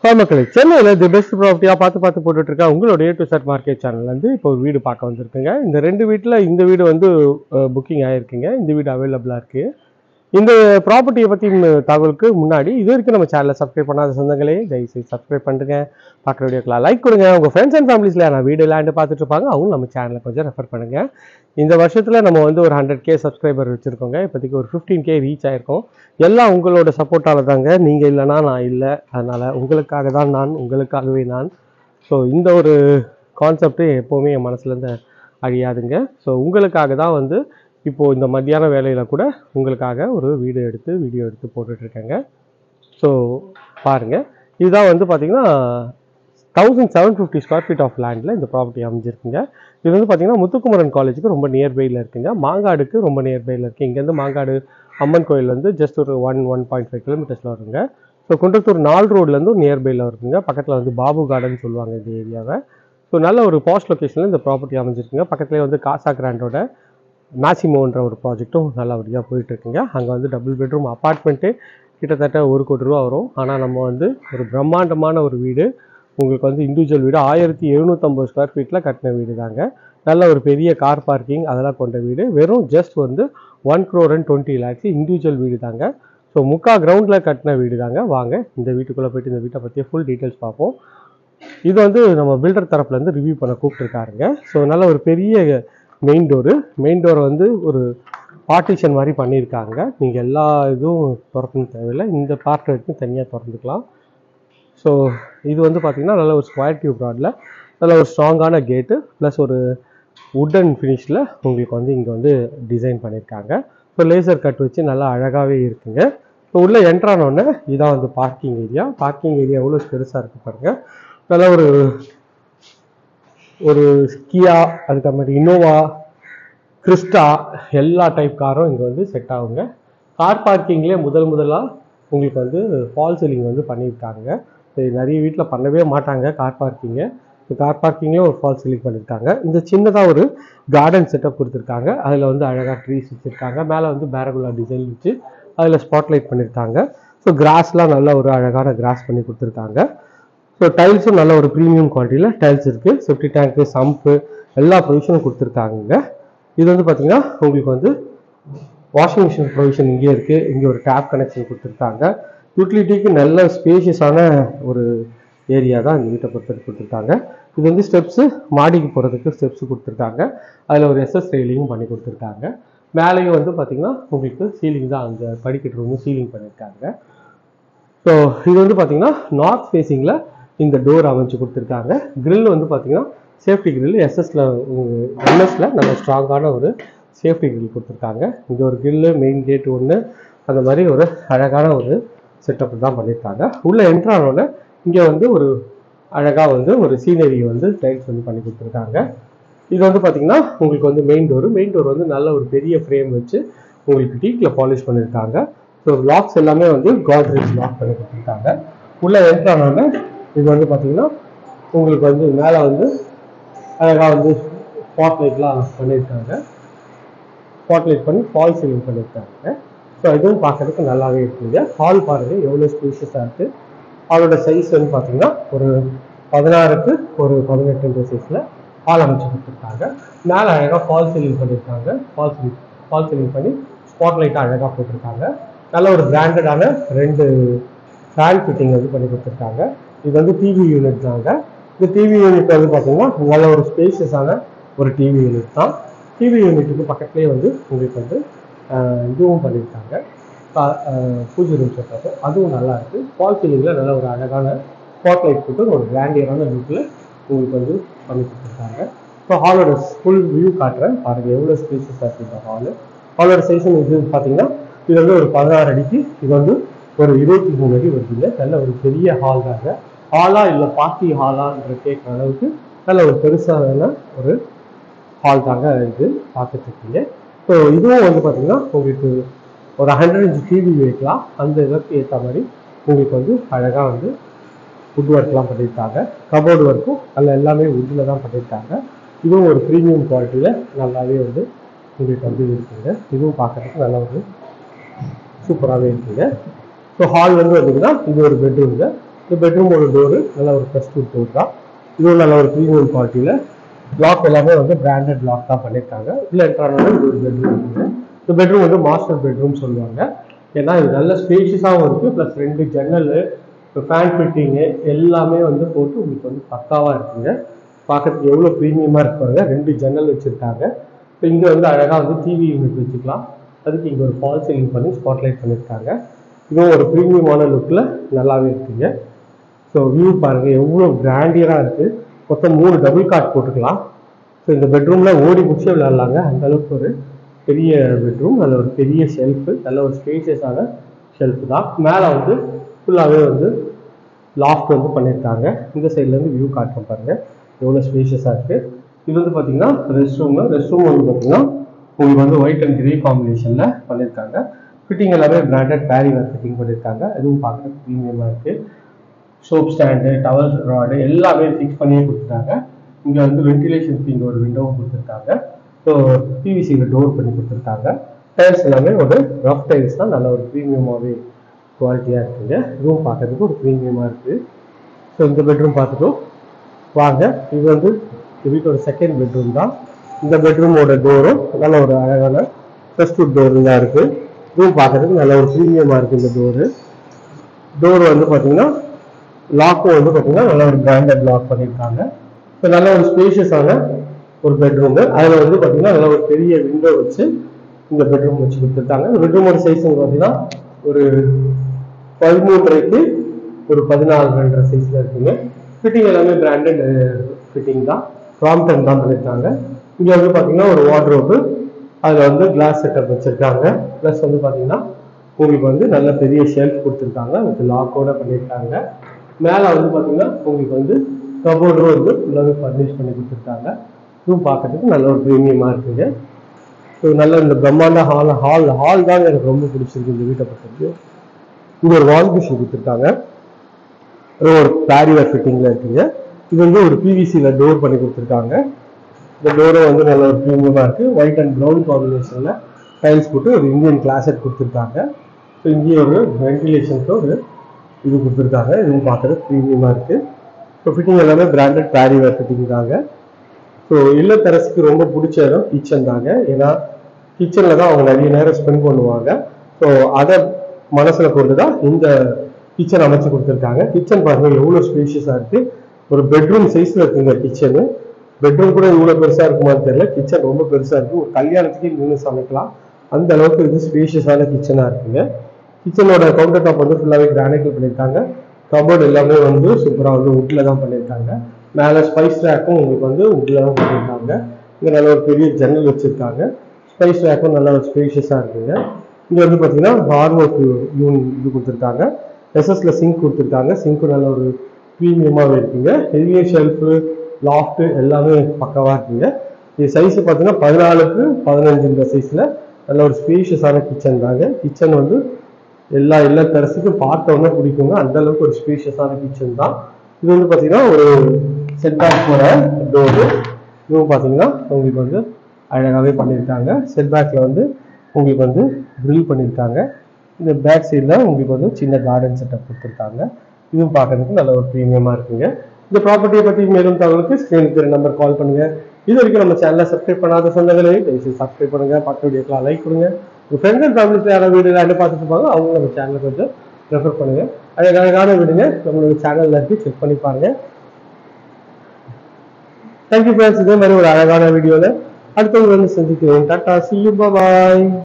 மக்களே, சென்னையில the best ப்ராப்பர்ட்டியா பார்த்து போட்டுட்டு இருக்க உங்களுடைய டு செட் மார்க்கெட் சேனல்ல இருந்து இப்போ ஒரு வீடு பார்க்க வந்திருக்குங்க. இந்த 2 வீட்டில் இந்த வீடு வந்து புக்கிங் ஆயிருக்குங்க. இந்த வீடு அவைலபிளா இருக்கு. இந்த ப்ராப்பர்ட்டியை பற்றி தகவலுக்கு முன்னாடி இது வரைக்கும் நம்ம சேனலை சப்ஸ்கிரைப் பண்ணாத சொந்தங்களே தயவுசெய்து சப்ஸ்கிரைப் பண்ணுங்க. பார்க்குற வீடியோக்கெல்லாம் லைக் கொடுங்க. உங்கள் ஃப்ரெண்ட்ஸ் அண்ட் ஃபேமிலிஸில் நான் வீடு லேண்டு பார்த்துட்டு இருப்பாங்க, அவங்க நம்ம சேனலை கொஞ்சம் ரெஃபர் பண்ணுங்க. இந்த வருஷத்தில் நம்ம வந்து ஒரு 100K சப்ஸ்கிரைபர் வச்சுருக்கோங்க. இப்போதைக்கு ஒரு 15K ரீச் ஆயிருக்கோம். எல்லாம் உங்களோட சப்போர்ட்டால தாங்க. நீங்கள் இல்லைனா நான் இல்லை. அதனால் உங்களுக்காக தான் நான், உங்களுக்காகவே நான். ஸோ இந்த ஒரு கான்செப்ட் எப்போவுமே என் மனசுலேருந்து அழியாதுங்க. ஸோ உங்களுக்காக தான் வந்து இப்போது இந்த மத்தியான வேலையில் கூட உங்களுக்காக ஒரு வீடியோ எடுத்து போட்டுட்ருக்கேங்க. ஸோ பாருங்கள், இதுதான் வந்து பார்த்திங்கன்னா 1750 ஸ்கொயர் ஃபீட் ஆஃப் லேண்டில் இந்த ப்ராப்பர்ட்டி அமைஞ்சிருக்குங்க. இது வந்து பார்த்திங்கன்னா முத்துக்குமரன் காலேஜுக்கு ரொம்ப நியர்பையில் இருக்குங்க. மாங்காடுக்கு ரொம்ப நியர்பையில் இருக்குது. இங்கேருந்து மாங்காடு அம்மன் கோயில் வந்து ஜஸ்ட் ஒரு 1.5 கிலோமீட்டர்ஸில் வருங்க. ஸோ குன்றத்தூர் 4 ரோட்லேருந்து நியர்பையில் இருக்குங்க. பக்கத்தில் வந்து பாபு கார்டன் சொல்லுவாங்க இந்த ஏரியாவை. ஸோ நல்ல ஒரு பாஸ்ட் லொக்கேஷனில் இந்த ப்ராப்பர்ட்டி அமைஞ்சிருக்குங்க. பக்கத்துலேயே வந்து காசா கிராண்டோட மேசிமோன்ற ஒரு ப்ராஜெக்ட்டும் நல்லபடியாக போயிட்டுருக்குங்க. அங்கே வந்து டபுள் பெட்ரூம் அப்பார்ட்மெண்ட்டு கிட்டத்தட்ட 1 கோடி ரூபா வரும். ஆனால் நம்ம வந்து ஒரு பிரம்மாண்டமான ஒரு வீடு, உங்களுக்கு வந்து இண்டிவிஜுவல் வீடு 1750 ஸ்கொயர் ஃபீட்டில் கட்டின வீடு தாங்க. நல்ல ஒரு பெரிய கார் பார்க்கிங் அதெல்லாம் கொண்ட வீடு. வெறும் ஜஸ்ட் வந்து 1,20 lakhs இண்டிவிஜுவல் வீடு தாங்க. ஸோ கிரவுண்டில் கட்டின வீடு தாங்க. வாங்க இந்த வீட்டுக்குள்ளே போய்ட்டு இந்த வீட்டை பற்றிய ஃபுல் டீட்டெயில்ஸ் பார்ப்போம். இது வந்து நம்ம பில்டர் தரப்புலேருந்து ரிவ்யூ பண்ண கூப்பிட்டுருக்காருங்க. ஸோ நல்ல ஒரு பெரிய மெயின் டோர் வந்து ஒரு பார்ட்டிஷன் மாதிரி பண்ணியிருக்காங்க. நீங்கள் எல்லா இதுவும் திறக்கணும் தேவையில்லை, இந்த பார்ட் வரைக்கும் தனியாக திறந்துக்கலாம். ஸோ இது வந்து பார்த்திங்கன்னா நல்ல ஒரு ஸ்கொயர் டியூப் ராடில் நல்ல ஒரு ஸ்ட்ராங்கான கேட்டு ப்ளஸ் ஒரு வுட்டன் ஃபினிஷில் உங்களுக்கு வந்து இங்கே வந்து டிசைன் பண்ணியிருக்காங்க. ஸோ லேசர் கட் வச்சு நல்லா அழகாகவே இருக்குங்க. ஸோ உள்ளே என்ட்ரானோடனே இதான் வந்து பார்க்கிங் ஏரியா எவ்வளோ பெருசாக இருக்குது பாருங்கள். நல்ல ஒரு கியா, அதுக்கு மாதிரி இன்னோவா, கிறிஸ்டா எல்லா டைப் காரும் இங்கே வந்து செட் ஆகுங்க. கார் பார்க்கிங்லேயே முதலாக உங்களுக்கு வந்து ஃபால் சீலிங் வந்து பண்ணியிருக்காங்க. நிறைய வீட்டில் பண்ணவே மாட்டாங்க கார் பார்க்கிங்கு. கார் பார்க்கிங்லேயே ஒரு ஃபால் சீலிங் பண்ணியிருக்காங்க. இந்த சின்னதாக ஒரு கார்டன் செட்டப் கொடுத்துருக்காங்க. அதில் வந்து அழகாக ட்ரீஸ் வச்சுருக்காங்க. மேலே வந்து பேரகுலா டிசைன் வச்சு அதில் ஸ்பாட்லைட் பண்ணியிருக்காங்க. ஸோ கிராஸ்லாம் நல்ல ஒரு அழகான கிராஸ் பண்ணி கொடுத்துருக்காங்க. ஸோ டைல்ஸும் நல்ல ஒரு ப்ரீமியம் குவாலிட்டியில் டைல்ஸ் இருக்குது. செப்டி டேங்க்கு, சம்பு எல்லா ப்ரொவிஷனும் கொடுத்துருக்காங்க. இது வந்து பார்த்திங்கன்னா உங்களுக்கு வந்து வாஷிங் மிஷின் ப்ரொவிஷன் இங்கே இருக்குது. இங்கே ஒரு டேப் கனெக்ஷன் கொடுத்துருக்காங்க. யூட்டிலிட்டிக்கு நல்ல ஸ்பேஷியஸான ஒரு ஏரியா தான் இந்த வீட்டை பொறுத்தவரைக்கும் கொடுத்துருக்காங்க. இது வந்து ஸ்டெப்ஸு, மாடிக்கு போகிறதுக்கு ஸ்டெப்ஸு கொடுத்துருக்காங்க. அதில் ஒரு SS ரெயிலிங்கும் பண்ணி கொடுத்துருக்காங்க. மேலேயும் வந்து பார்த்திங்கன்னா உங்களுக்கு சீலிங் தான், அங்கே படிக்கட்டு ரூமும் சீலிங் பண்ணியிருக்காங்க. ஸோ இது வந்து பார்த்திங்கன்னா நார்த் ஃபேஸிங்கில் இந்த டோர் அமைச்சு கொடுத்துருக்காங்க. கிரில் வந்து பார்த்திங்கன்னா சேஃப்டி கிரில் NSல நல்ல ஸ்ட்ராங்கான ஒரு சேஃப்டி கிரில் கொடுத்துருக்காங்க. இங்கே ஒரு கிரில்லு, மெயின் கேட் ஒன்று, அந்த மாதிரி ஒரு அழகான ஒரு செட்டப் தான் பண்ணியிருக்காங்க. உள்ளே என்ட்ரானோட இங்கே வந்து ஒரு அழகாக வந்து ஒரு சீனரி வந்து டைல்ஸ் வந்து பண்ணி கொடுத்துருக்காங்க. இது வந்து பார்த்திங்கன்னா உங்களுக்கு வந்து மெயின் டோர் வந்து நல்ல ஒரு பெரிய ஃப்ரேம் வச்சு உங்களுக்கு டீக்கில் பாலிஷ் பண்ணியிருக்காங்க. ஸோ லாக்ஸ் எல்லாமே வந்து காட்ரேஜ் லாக் பண்ணி கொடுத்துருக்காங்க. உள்ளே என்ட்ரானோட இது வந்து பார்த்திங்கன்னா உங்களுக்கு வந்து மேலே வந்து அழகாக வந்து ஸ்பாட் லைட்லாம் பண்ணியிருக்காங்க. ஸ்பாட் லைட் பண்ணி ஃபால் சீலிங் பண்ணியிருக்காங்க. ஸோ இதுவும் பார்க்கறதுக்கு நல்லாவே இருக்குங்க. ஹால் பாருங்கள் எவ்வளோ ஸ்பேஷியஸாக இருக்குது. ஹாலோட சைஸ் வந்து பார்த்திங்கன்னா ஒரு 16க்கு ஒரு 18 சைஸில் ஹால் அமைச்சு கொடுத்துருக்காங்க. மேலே அழகாக ஃபால் சீலிங் பண்ணியிருக்காங்க. ஃபால் சீலிங் பண்ணி ஸ்பாட் லைட்டாக அழகாக போட்டிருக்காங்க. நல்ல ஒரு பிராண்டடான 2 ஃபேன் ஃபிட்டிங் வந்து பண்ணி கொடுத்துருக்காங்க. இது வந்து டிவி யூனிட் தாங்க. இந்த டிவி யூனிட் வந்து பார்த்திங்கன்னா நல்ல ஒரு ஸ்பேஷியஸான ஒரு டிவி யூனிட் தான். டிவி யூனிட்டுக்கு பக்கத்துலேயே வந்து உங்களுக்கு வந்து இதுவும் பண்ணியிருக்காங்க, பூஜை ரூம் செட்டப்பு, அதுவும் நல்லாயிருக்கு. ஃபால் சீலிங்கில் நல்ல ஒரு அழகான ஸ்பாட் லைட் போட்டு ஒரு கிராண்டியரான லுக்கில் உங்களுக்கு வந்து பண்ணி கொடுத்துருக்காங்க. ஸோ ஹாலோட ஃபுல் வியூ காட்டுறேன் பாருங்கள் எவ்வளோ ஸ்பேஷியஸாக இருக்குது இந்த ஹாலோட சைஸும் இது பார்த்திங்கன்னா இது வந்து ஒரு 16 அடிக்கு, இது வந்து ஒரு 23 அடி வருதுங்க. நல்ல ஒரு பெரிய ஹால் தாங்க. ஹாலா இல்லை பார்ட்டி ஹாலான்ற கேட்குற அளவுக்கு நல்ல ஒரு பெருசான ஒரு ஹால் தாங்க இது பார்த்துட்டு இருக்கீங்க. ஸோ இதுவும் வந்து பார்த்திங்கன்னா உங்களுக்கு ஒரு 100 inch டிவி வைக்கலாம். அந்த இதற்கு ஏற்ற மாதிரி உங்களுக்கு வந்து அழகாக வந்து வுட் ஒர்க்லாம் பண்ணியிருக்காங்க. கபோர்டு ஒர்க்கும் அதில் எல்லாமே வுட்டில் தான் பண்ணியிருக்காங்க. இதுவும் ஒரு ப்ரீமியம் குவாலிட்டியில் நல்லாவே வந்து உங்களுக்கு வந்து இருக்குங்க. இதுவும் பார்க்குறதுக்கு நல்ல ஒரு சூப்பராகவே இருக்குங்க. ஸோ ஹால் வந்து பார்த்திங்கன்னா இது ஒரு பெட்ரூம்ங்க. இந்த பெட்ரூமோட டோரு நல்ல ஒரு ஃபர்ஸ்ட் டோர் தான். இதுவும் நல்ல ஒரு ப்ரீமியம் குவாலிட்டியில் லாக் எல்லாமே வந்து பிராண்டட் லாக் தான் பண்ணியிருக்காங்க. இல்லை என்ட்ரானோட இது ஒரு பெட்ரூம் இருக்குது. இந்த பெட்ரூம் வந்து மாஸ்டர் பெட்ரூம் சொல்லுவாங்க. ஏன்னா இது நல்ல ஸ்பேஷியஸாகவும் இருக்குது, ப்ளஸ் 2 ஜன்னல், ஃபேன் ஃபிட்டிங்கு எல்லாமே வந்து போட்டு உங்களுக்கு வந்து பக்காவாக இருக்குங்க. பார்க்கறதுக்கு எவ்வளோ ப்ரீமியமாக இருப்பாங்க. 2 ஜன்னல் வச்சுருக்காங்க. இப்போ இங்கே வந்து அழகாக வந்து டிவி யூனிட் வச்சுக்கலாம். அதுக்கு இங்கே ஒரு ஃபால் சீலிங் பண்ணி ஸ்பாட்லைட் பண்ணியிருக்காங்க. இதுவும் ஒரு ப்ரீமியமான லுக்கில் நல்லாவே இருக்குங்க. ஸோ வியூ பாருங்கள் எவ்வளோ கிராண்டியராக இருக்குது. மொத்தம் 3 டபுள் காட் போட்டுக்கலாம். ஸோ இந்த பெட்ரூமில் ஓடி முடிச்சே விளையாடலாங்க. அந்தளவுக்கு ஒரு பெரிய பெட்ரூம். அதில் ஒரு பெரிய ஷெல்ஃபு, நல்ல ஒரு ஸ்பேஷியஸான ஷெல்ஃபு தான். மேலே வந்து ஃபுல்லாகவே வந்து லாஃப்ட் வந்து பண்ணியிருக்காங்க. இந்த சைட்லேருந்து வியூ காட்டுறோம் பாருங்கள் எவ்வளோ ஸ்பேஷியஸாக இருக்குது. இது வந்து பார்த்தீங்கன்னா ரெஸ்ட் ரூம் வந்து பார்த்தீங்கன்னா உங்களுக்கு வந்து ஒயிட் அண்ட் கிரே காம்பினேஷனில் பண்ணியிருக்காங்க. ஃபிட்டிங் எல்லாமே பிராண்டட் பேரிவேர் ஃபிட்டிங் பண்ணியிருக்காங்க. இதுவும் பார்க்குறதுக்கு ப்ரீமியமாக இருக்குது. சோப் ஸ்டாண்டு, டவல் ராடு எல்லாமே ஃபிக்ஸ் பண்ணியே கொடுத்துட்டாங்க. இங்கே வந்து வென்டிலேஷனுக்கு இங்கே ஒரு விண்டோவும் கொடுத்துருக்காங்க. ஸோ பிவிசியில் டோர் பண்ணி கொடுத்துருக்காங்க. டைல்ஸ் எல்லாமே ஒரு ரஃப் டைல்ஸ் தான், நல்ல ஒரு ப்ரீமியமாகவே குவாலிட்டியாக இருக்குங்க. ரூம் பார்க்கறதுக்கு ஒரு ப்ரீமியமாக இருக்குது. ஸோ இந்த பெட்ரூம் பார்த்துட்டோம் வாங்க. இது வந்து வீட்டோட செகண்ட் பெட்ரூம் தான். இந்த பெட்ரூமோட டோரும் நல்ல ஒரு அழகான ஃபர்ஸ்ட் டோர் தான் இருக்குது. ரூம் பார்க்கறதுக்கு நல்ல ஒரு ப்ரீமியமாக இருக்குது. இந்த டோர் வந்து பார்த்தீங்கன்னா லாக்கும் வந்து பார்த்தீங்கன்னா நல்ல ஒரு பிராண்டட் லாக் பண்ணியிருக்காங்க. ஸோ நல்ல ஒரு ஸ்பேஷியஸான ஒரு பெட்ரூமு. அதில் வந்து பார்த்தீங்கன்னா நல்ல ஒரு பெரிய விண்டோ வச்சு இந்த பெட்ரூம் வச்சு கொடுத்துருக்காங்க. இந்த பெட்ரூமோட சைஸ் பார்த்தீங்கன்னா ஒரு 13.5க்கு ஒரு 14.5 சைஸில் இருக்குங்க. ஃபிட்டிங் எல்லாமே பிராண்டட் ஃபிட்டிங் தான், ப்ராம்ப்டன் தான் பண்ணியிருக்காங்க. இங்கே வந்து பார்த்தீங்கன்னா ஒரு வார்ட்ரோப்பு, அதில் வந்து கிளாஸ் செட்டப் வச்சுருக்காங்க. ப்ளஸ் வந்து பார்த்தீங்கன்னா உங்களுக்கு வந்து நல்ல பெரிய ஷெல்ஃப் கொடுத்துருக்காங்க, அதுக்கு லாக்கோட பண்ணியிருக்காங்க. மேலே வந்து பார்த்தீங்கன்னா உங்களுக்கு வந்து கபோர்டும் வந்து ஃபுல்லாகவே ஃபர்னிஷ் பண்ணி கொடுத்துருக்காங்க. இதுவும் பார்க்கறதுக்கு நல்ல ஒரு ப்ரீமியமாக இருக்குங்க. ஸோ நல்ல இந்த பிரம்மாண்ட ஹால் தான் எனக்கு ரொம்ப பிடிச்சிருக்கு இந்த வீட்டை பொறுத்தவரைக்கும். இங்கே ஒரு வால் மிஷின் கொடுத்துருக்காங்க, ஒரு பேரிவேர் ஃபிட்டிங்கில் இருக்குங்க. இது வந்து ஒரு பிவிசியில் டோர் பண்ணி கொடுத்துருக்காங்க. இந்த டோரும் வந்து நல்ல ஒரு ப்ரீமியமாக இருக்குது. ஒயிட் அண்ட் ப்ரௌன் காம்பினேஷனில் டைல்ஸ் போட்டு ஒரு இந்தியன் கிளாஸட் கொடுத்துருக்காங்க. ஸோ இங்கேயும் ஒரு வென்டிலேஷனுக்கு ஒரு இது கொடுத்துருக்காங்க. இதுவும் பார்க்குறது ப்ரீமியமாக இருக்குது. ஸோ ஃபிட்டிங் எல்லாமே பிராண்டட் பேரிவேர் ஃபிட்டிங் தாங்க. ஸோ இல்லத்தரசிக்கு ரொம்ப பிடிச்ச இடம் கிச்சன் தாங்க. ஏன்னா கிச்சனில் தான் அவங்க நிறைய நேரம் ஸ்பெண்ட் பண்ணுவாங்க. ஸோ அதை மனசில் கொண்டு தான் இந்த கிச்சன் அமைச்சு கொடுத்துருக்காங்க. கிச்சன் பாருங்கள் எவ்வளோ ஸ்பேஷியஸாக இருக்குது. ஒரு பெட்ரூம் சைஸில் இருக்குங்க கிச்சனு. பெட்ரூம் கூட இவ்வளோ பெருசாக இருக்குமான்னு தெரியல. கிச்சன் ரொம்ப பெருசாக இருக்குது. ஒரு கல்யாணத்துக்கு நின்று சமைக்கலாம், அந்த அளவுக்கு இது ஸ்பேஷியஸான கிச்சனாக இருக்குங்க. கிச்சனோட கவுண்டர் டாப் வந்து ஃபுல்லாகவே கிரானைட்டில் பண்ணியிருக்காங்க. கபோர்டு எல்லாமே வந்து சூப்பராக வந்து வுட்டில் தான் பண்ணியிருக்காங்க. மேலே ஸ்பைஸ் ரேக்கும் உங்களுக்கு வந்து வுட்டில் தான் பண்ணியிருக்காங்க. இங்கே நல்ல ஒரு பெரிய ஜன்னல் வச்சுருக்காங்க. ஸ்பைஸ் ரேக்கும் நல்ல ஒரு ஸ்பேஷியஸாக இருக்குங்க. இங்கே வந்து பார்த்தீங்கன்னா ஹார்வொர்க் இது கொடுத்துருக்காங்க. எஸ்எஸ்ல சிங்க் கொடுத்துருக்காங்க. சிங்க்கும் நல்ல ஒரு ப்ரீமியமாகவே இருக்குங்க. ஹெவிய ஷெல்ஃபு, லாஃப்ட்டு எல்லாமே பக்காவாக இருக்குங்க. இது சைஸு பார்த்தீங்கன்னா 14க்கு 15 இந்த சைஸில் நல்ல ஒரு ஸ்பேஷியஸான கிச்சன் தாங்க. கிச்சன் வந்து எல்லா தரசுக்கும் பார்த்தோன்னே பிடிக்குங்க, அந்த அளவுக்கு ஒரு ஸ்பேஷியஸான கிச்சன் தான். இது வந்து பார்த்தீங்கன்னா ஒரு செட்பேக் போகிற டோரு. இதுவும் பார்த்தீங்கன்னா உங்களுக்கு வந்து அழகாகவே பண்ணியிருக்காங்க. செட்பேக்கில் வந்து உங்களுக்கு வந்து ட்ரில் பண்ணியிருக்காங்க. இந்த பேக் சைடில் உங்களுக்கு வந்து சின்ன கார்டன் செட்டப் கொடுத்துருக்காங்க. இதுவும் பார்க்கறதுக்கு நல்ல ஒரு ப்ரீமியமாக இருக்குங்க. இந்த ப்ராப்பர்ட்டியை பற்றி மேலும் தகவலுக்கு ஸ்க்ரீனுக்கு நம்பர் கால் பண்ணுங்கள். இது வரைக்கும் நம்ம சேனலை சப்ஸ்கிரைப் பண்ணாத சொந்தங்களே தயவுசெய்து சப்ஸ்கிரைப் பண்ணுங்கள். பக்க வீடியோக்கெலாம் லைக் கொடுங்க. உங்கள் ஃப்ரெண்ட்ஸ் அண்ட் ஃபேமிலிஸ் யாராவது வீடியோ பார்த்துட்டு இருப்பாங்க, அவங்க நம்ம சேனலை கொஞ்சம் ரெஃபர் பண்ணுங்கள். அழகான வீடுங்க நம்மளோட சேனலில் இருக்குது, செக் பண்ணி பாருங்கள். Thank you friends. இதே மாதிரி ஒரு அழகான வீடியோவில் அடுத்தவங்க வந்து சந்திக்கிறேன். Tata, see you, bye bye.